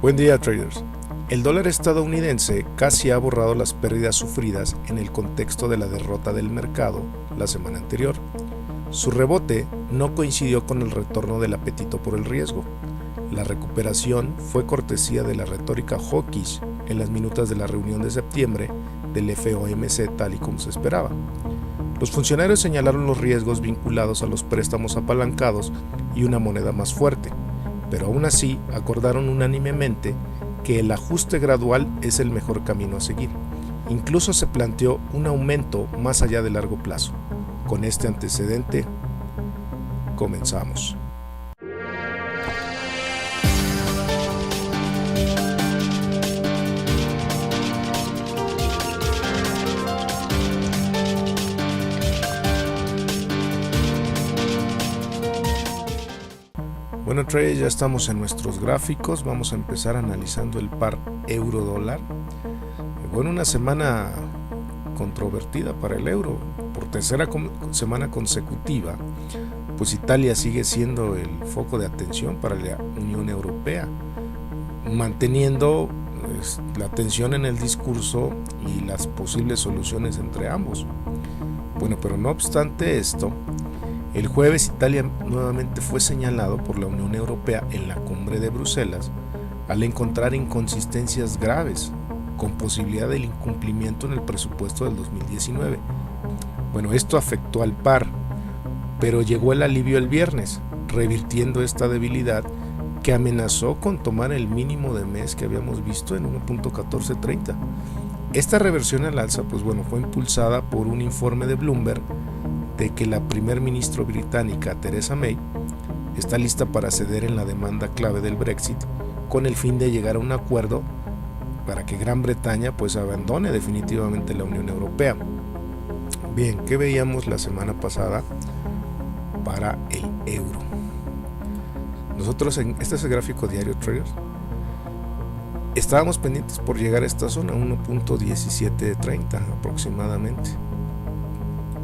Buen día, traders. El dólar estadounidense casi ha borrado las pérdidas sufridas en el contexto de la derrota del mercado la semana anterior. Su rebote no coincidió con el retorno del apetito por el riesgo. La recuperación fue cortesía de la retórica hawkish en las minutas de la reunión de septiembre del FOMC, tal y como se esperaba. Los funcionarios señalaron los riesgos vinculados a los préstamos apalancados y una moneda más fuerte, pero aún así acordaron unánimemente que el ajuste gradual es el mejor camino a seguir. Incluso se planteó un aumento más allá de largo plazo. Con este antecedente, comenzamos. Bueno, traders, ya estamos en nuestros gráficos. Vamos a empezar analizando el par euro-dólar. Bueno, una semana controvertida para el euro. Por tercera semana consecutiva, pues Italia sigue siendo el foco de atención para la Unión Europea, manteniendo la tensión en el discurso y las posibles soluciones entre ambos. Bueno, pero no obstante esto, el jueves Italia nuevamente fue señalado por la Unión Europea en la cumbre de Bruselas al encontrar inconsistencias graves con posibilidad del incumplimiento en el presupuesto del 2019. Bueno, esto afectó al par, pero llegó el alivio el viernes, revirtiendo esta debilidad que amenazó con tomar el mínimo de mes que habíamos visto en 1.1430. Esta reversión al alza, pues bueno, fue impulsada por un informe de Bloomberg de que la primer ministra británica Theresa May está lista para ceder en la demanda clave del Brexit con el fin de llegar a un acuerdo para que Gran Bretaña pues abandone definitivamente la Unión Europea. Bien, ¿qué veíamos la semana pasada para el euro? Nosotros este es el gráfico diario, traders. Estábamos pendientes por llegar a esta zona 1.1730 aproximadamente.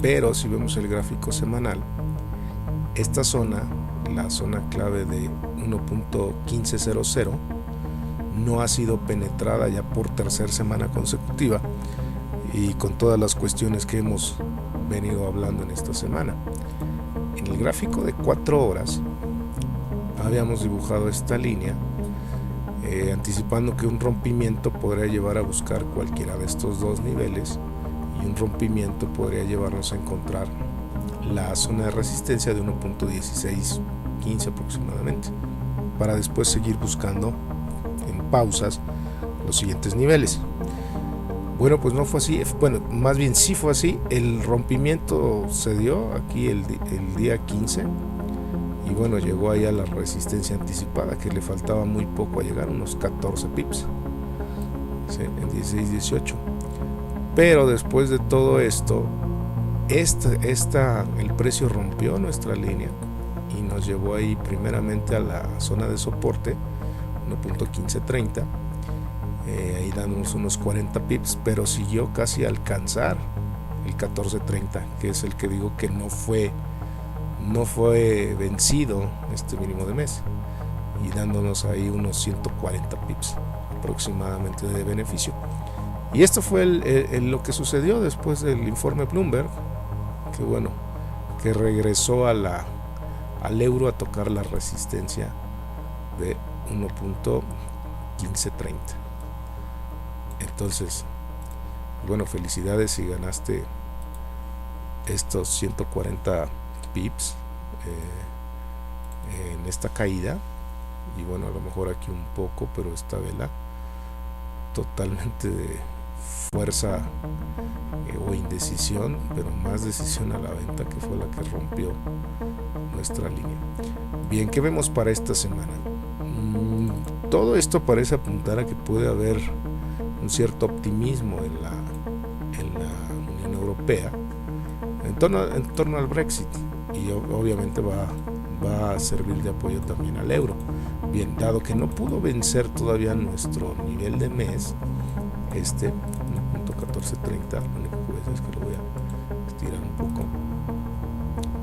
Pero si vemos el gráfico semanal, esta zona, la zona clave de 1.1500, no ha sido penetrada ya por tercera semana consecutiva y con todas las cuestiones que hemos venido hablando en esta semana. En el gráfico de 4 horas habíamos dibujado esta línea anticipando que un rompimiento podría llevar a buscar cualquiera de estos dos niveles y un rompimiento podría llevarnos a encontrar la zona de resistencia de 1.1615 aproximadamente, para después seguir buscando en pausas los siguientes niveles. Bueno, pues no fue así, bueno, más bien sí fue así. El rompimiento se dio aquí el día 15 y bueno, llegó ahí a la resistencia anticipada, que le faltaba muy poco a llegar, unos 14 pips, ¿sí? En 16-18. Pero después de todo esto, el precio rompió nuestra línea y nos llevó ahí primeramente a la zona de soporte 1.1530, ahí dándonos unos 40 pips, pero siguió casi a alcanzar el 1430, que es el que digo que no fue vencido este mínimo de mes, y dándonos ahí unos 140 pips aproximadamente de beneficio. Y esto fue lo que sucedió después del informe Bloomberg, que bueno, que regresó al euro a tocar la resistencia de 1.1530. Entonces, bueno, felicidades si ganaste estos 140 pips en esta caída. Y bueno, a lo mejor aquí un poco, pero esta vela totalmente de fuerza o indecisión, pero más decisión a la venta, que fue la que rompió nuestra línea. Bien, ¿qué vemos para esta semana? Todo esto parece apuntar a que puede haber un cierto optimismo en la Unión Europea en torno al Brexit, y obviamente va a servir de apoyo también al euro. Bien, dado que no pudo vencer todavía nuestro nivel de mes, 1.1430, lo único que voy a hacer es que lo voy a estirar un poco,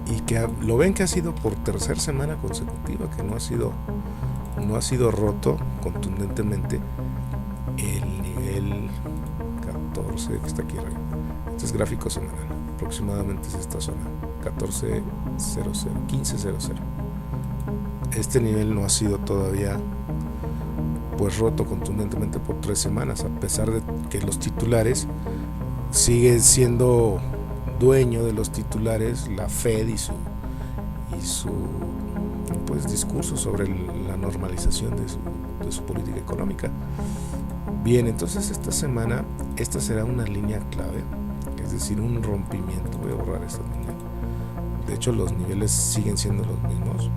y que lo ven que ha sido por tercera semana consecutiva, que no ha sido no ha sido roto contundentemente el nivel 14 que está aquí arriba. Este es gráfico semanal, aproximadamente es esta zona 14.00, 15.00. Este nivel no ha sido todavía pues roto contundentemente por 3 semanas, a pesar de que los titulares siguen siendo dueño de los titulares la Fed y su pues discurso sobre la normalización de su política económica. Bien, entonces esta semana esta será una línea clave, es decir, un rompimiento. Voy a borrar esta línea. De hecho, los niveles siguen siendo los mismos.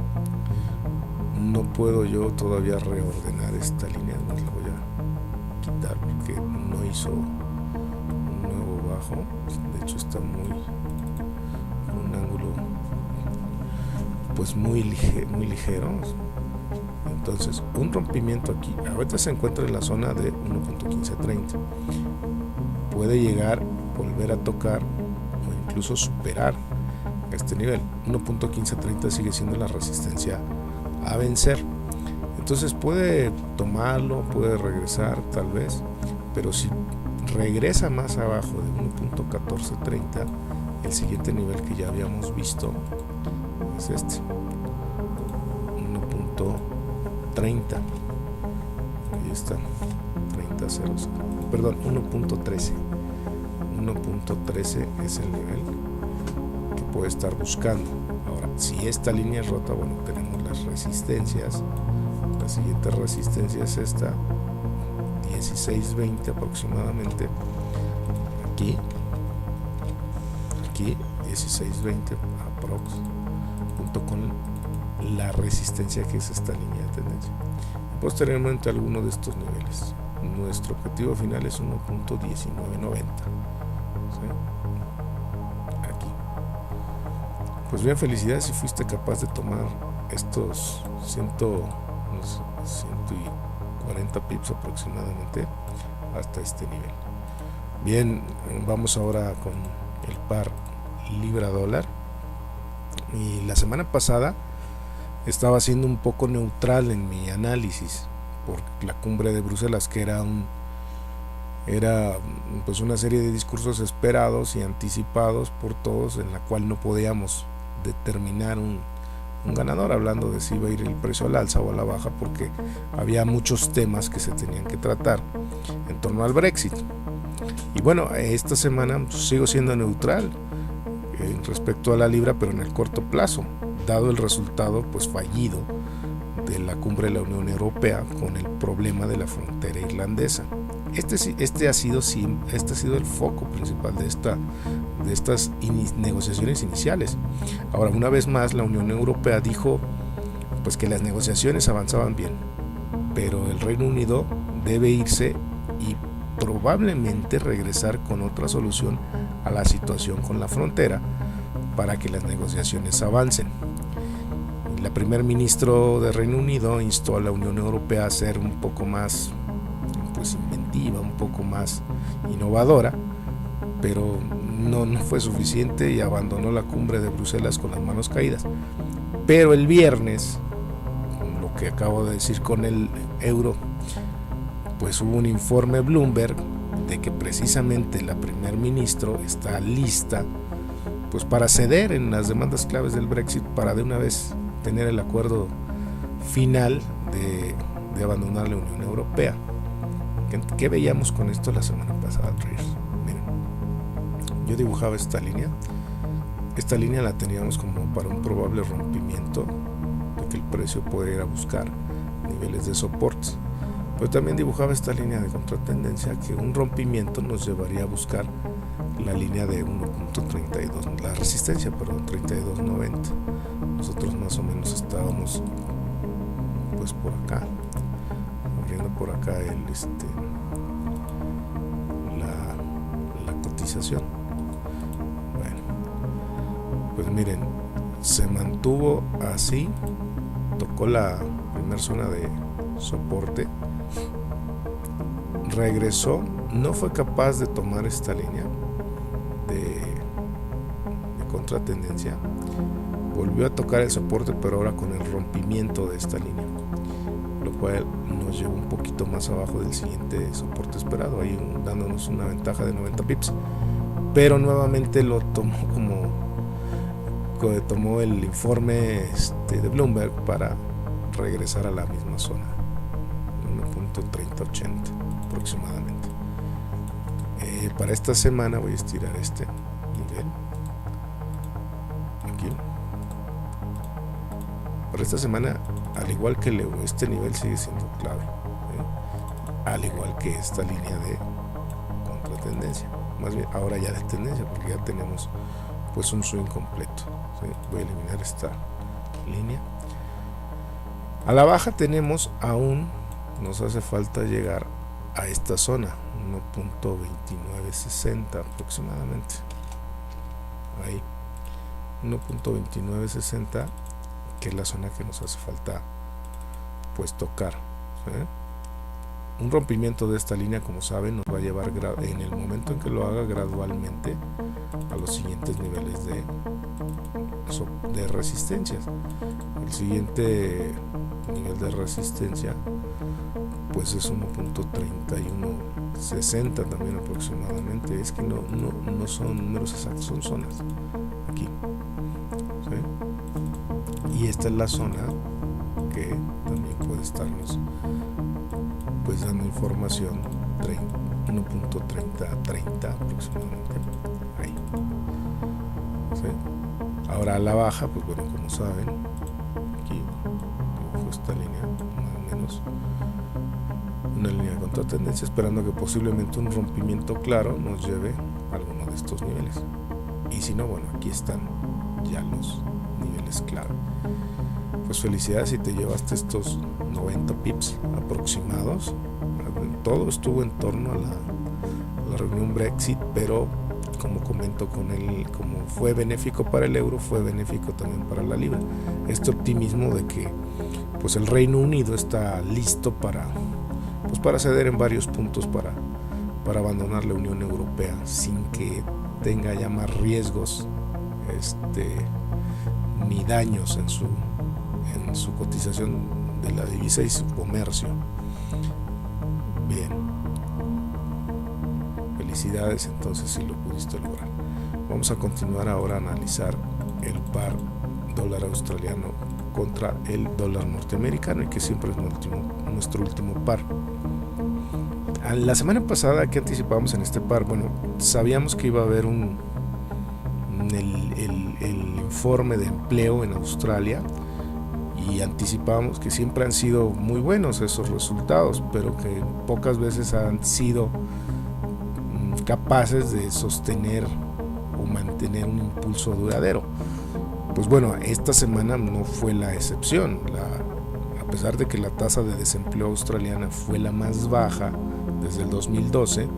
No puedo yo todavía reordenar esta línea, la voy a quitar porque no hizo un nuevo bajo. De hecho, está con un ángulo pues muy ligero. Entonces, un rompimiento aquí, ahorita se encuentra en la zona de 1.1530. Puede llegar, volver a tocar o incluso superar este nivel. 1.1530 sigue siendo la resistencia a vencer. Entonces puede tomarlo, puede regresar tal vez, pero si regresa más abajo de 1.1430, el siguiente nivel que ya habíamos visto es este, 1.30. Ahí está, 30.00. Perdón, 1.13. 1.13 es el nivel que puede estar buscando. Ahora, si esta línea es rota, bueno, tenemos las resistencias. La siguiente resistencia es esta, 16.20 aproximadamente. Aquí 16.20 aprox, junto con la resistencia que es esta línea de tendencia. Posteriormente alguno de estos niveles. Nuestro objetivo final es 1.1990. ¿Sí? Aquí. Pues bien, felicidades si fuiste capaz de tomar estos 140 pips aproximadamente hasta este nivel. Bien, vamos ahora con el par libra-dólar. Y la semana pasada estaba siendo un poco neutral en mi análisis por la cumbre de Bruselas, que era pues una serie de discursos esperados y anticipados por todos, en la cual no podíamos determinar un ganador, hablando de si iba a ir el precio al alza o a la baja, porque había muchos temas que se tenían que tratar en torno al Brexit. Y bueno, esta semana pues, sigo siendo neutral respecto a la libra, pero en el corto plazo, dado el resultado pues fallido de la cumbre de la Unión Europea con el problema de la frontera irlandesa. Este ha sido el foco principal de estas negociaciones iniciales. Ahora, una vez más, la Unión Europea dijo pues que las negociaciones avanzaban bien, pero el Reino Unido debe irse y probablemente regresar con otra solución a la situación con la frontera para que las negociaciones avancen. La primer ministro de Reino Unido instó a la Unión Europea a ser un poco más pues inventiva, un poco más innovadora, pero no fue suficiente y abandonó la cumbre de Bruselas con las manos caídas. Pero el viernes, lo que acabo de decir con el euro, pues hubo un informe Bloomberg de que precisamente la primer ministro está lista pues para ceder en las demandas claves del Brexit, para de una vez tener el acuerdo final de abandonar la Unión Europea. ¿Qué veíamos con esto la semana pasada, traders? Miren, yo dibujaba esta línea la teníamos como para un probable rompimiento, porque el precio puede ir a buscar niveles de soporte, pero también dibujaba esta línea de contratendencia, que un rompimiento nos llevaría a buscar la línea de 1.32, la resistencia, perdón, 32.90. Nosotros más o menos estábamos pues por acá, abriendo por acá la cotización. Bueno, pues miren, se mantuvo así, tocó la primera zona de soporte, regresó, no fue capaz de tomar esta línea de contratendencia, volvió a tocar el soporte, pero ahora con el rompimiento de esta línea. lo cual nos llevó un poquito más abajo del siguiente soporte esperado, ahí dándonos una ventaja de 90 pips, pero nuevamente lo tomó el informe de Bloomberg para regresar a la misma zona, 1.3080 aproximadamente. Para esta semana voy a estirar este nivel aquí. Para esta semana, al igual que el euro, este nivel sigue siendo clave, al igual que esta línea de contratendencia, más bien ahora ya de tendencia, porque ya tenemos pues un swing completo, ¿sí? Voy a eliminar esta línea. A la baja tenemos aún, nos hace falta llegar a esta zona, 1.2960 aproximadamente, ahí 1.2960, que es la zona que nos hace falta pues tocar, ¿sí? Un rompimiento de esta línea, como saben, nos va a llevar en el momento en que lo haga gradualmente a los siguientes niveles de resistencias. El siguiente nivel de resistencia pues es 1.3160 también aproximadamente. Es que no son números exactos, son zonas aquí, ¿sí? Y esta es la zona que también puede estarnos pues dando información, 1.3030 aproximadamente ahí, ¿sí? Ahora a la baja, pues bueno, como saben, aquí esta línea más o menos una línea de contratendencia, esperando que posiblemente un rompimiento claro nos lleve a alguno de estos niveles, y si no, bueno, aquí están ya los niveles clave. Pues felicidades si te llevaste estos 90 pips aproximados. Todo estuvo en torno a la reunión Brexit, pero como comento con él, como fue benéfico para el euro, fue benéfico también para la libra. Este optimismo de que pues el Reino Unido está listo para ceder en varios puntos para abandonar la Unión Europea sin que tenga ya más riesgos ni daños en su cotización de la divisa y su comercio. Bien, felicidades entonces si lo pudiste lograr. Vamos a continuar ahora a analizar el par dólar australiano contra el dólar norteamericano, y que siempre es nuestro último par. La semana pasada, que anticipábamos en este par, bueno, sabíamos que iba a haber el informe de empleo en Australia, y anticipábamos que siempre han sido muy buenos esos resultados, pero que pocas veces han sido capaces de sostener o mantener un impulso duradero. Pues bueno, esta semana no fue la excepción. A pesar de que la tasa de desempleo australiana fue la más baja desde el 2012,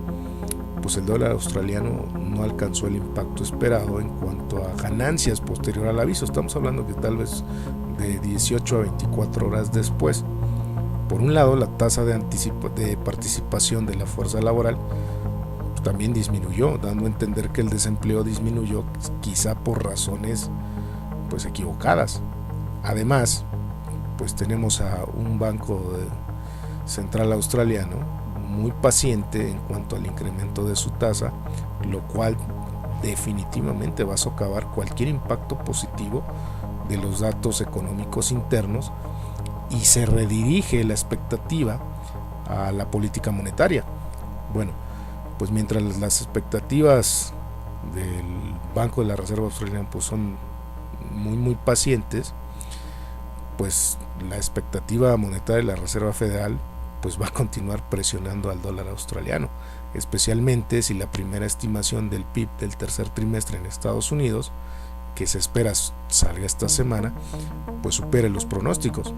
pues el dólar australiano no alcanzó el impacto esperado en cuanto a ganancias posterior al aviso. Estamos hablando que tal vez de 18 a 24 horas después. Por un lado, la tasa de participación de la fuerza laboral también disminuyó, dando a entender que el desempleo disminuyó quizá por razones pues equivocadas. Además, pues tenemos a un banco central australiano muy paciente en cuanto al incremento de su tasa, lo cual definitivamente va a socavar cualquier impacto positivo de los datos económicos internos, y se redirige la expectativa a la política monetaria. Bueno, pues mientras las expectativas del Banco de la Reserva Australiana pues son muy pacientes, pues la expectativa monetaria de la Reserva Federal pues va a continuar presionando al dólar australiano, especialmente si la primera estimación del PIB del tercer trimestre en Estados Unidos, que se espera salga esta semana, pues supere los pronósticos.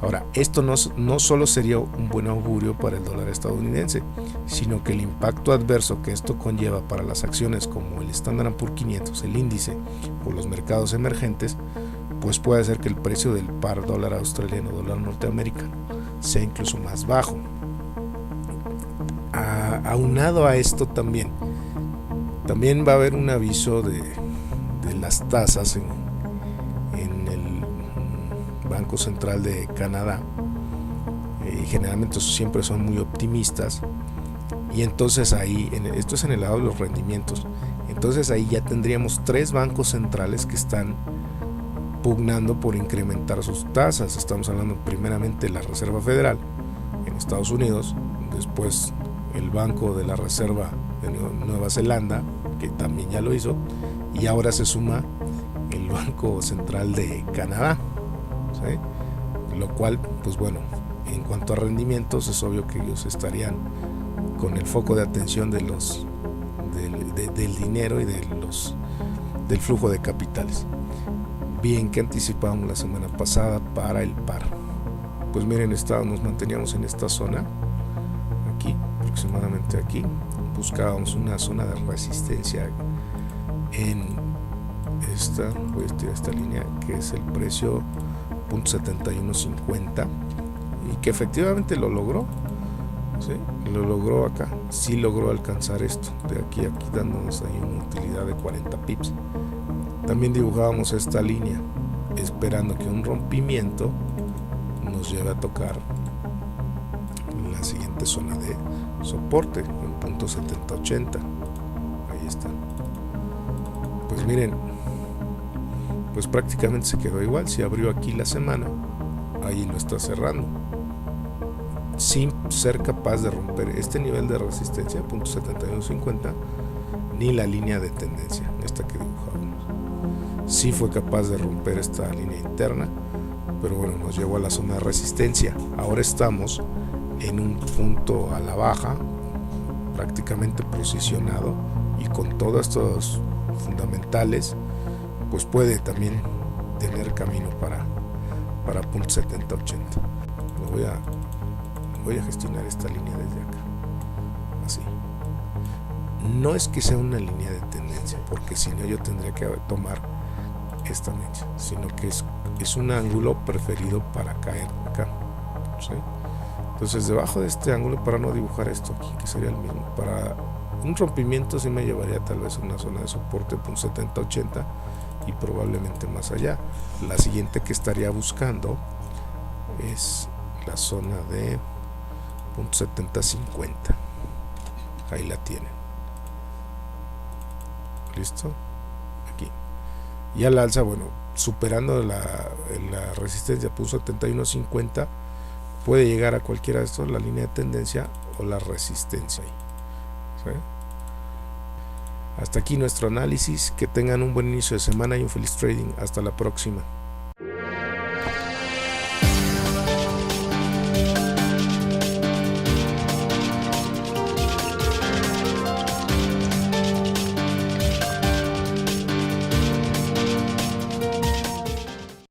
Ahora, esto no solo sería un buen augurio para el dólar estadounidense, sino que el impacto adverso que esto conlleva para las acciones como el Standard & Poor's 500, el índice, o los mercados emergentes, pues puede hacer que el precio del par dólar australiano, dólar norteamericano, sea incluso más bajo. Aunado a esto también va a haber un aviso de las tasas en el Banco Central de Canadá, generalmente siempre son muy optimistas, y entonces ahí, esto es en el lado de los rendimientos, entonces ahí ya tendríamos 3 bancos centrales que están pugnando por incrementar sus tasas. Estamos hablando primeramente de la Reserva Federal en Estados Unidos, después el Banco de la Reserva de Nueva Zelanda, que también ya lo hizo, y ahora se suma el Banco Central de Canadá, ¿sí? Lo cual, pues bueno, en cuanto a rendimientos, es obvio que ellos estarían con el foco de atención de del dinero y del flujo de capitales. Bien, que anticipábamos la semana pasada para el par. Pues miren, nos manteníamos en esta zona, aquí, aproximadamente aquí. Buscábamos una zona de resistencia en voy a estirar esta línea, que es el precio .7150, y que efectivamente lo logró, ¿sí? Lo logró acá, sí logró alcanzar esto, de aquí a aquí, dándonos ahí una utilidad de 40 pips. También dibujábamos esta línea, esperando que un rompimiento nos lleve a tocar la siguiente zona de soporte, en .7080. Ahí está. Pues miren, pues prácticamente se quedó igual. Si abrió aquí la semana, ahí lo está cerrando, sin ser capaz de romper este nivel de resistencia, .7150, ni la línea de tendencia, esta que dibujábamos. Sí fue capaz de romper esta línea interna, pero bueno, nos llevó a la zona de resistencia. Ahora estamos en un punto a la baja, prácticamente posicionado, y con todos estos fundamentales, pues puede también tener camino para .7080. Voy a gestionar esta línea desde acá, así. No es que sea una línea de tendencia, porque si no yo tendría que tomar esta mecha, sino que es un ángulo preferido para caer acá, ¿sí? Entonces debajo de este ángulo, para no dibujar esto aquí, que sería el mismo, para un rompimiento sí me llevaría tal vez a una zona de soporte .7080 y probablemente más allá. La siguiente que estaría buscando es la zona de .7050. Ahí la tienen. ¿Listo? Aquí. Y al alza, bueno, superando la resistencia .7150, puede llegar a cualquiera de estos, la línea de tendencia o la resistencia. ¿Sí? Hasta aquí nuestro análisis. Que tengan un buen inicio de semana y un feliz trading. Hasta la próxima.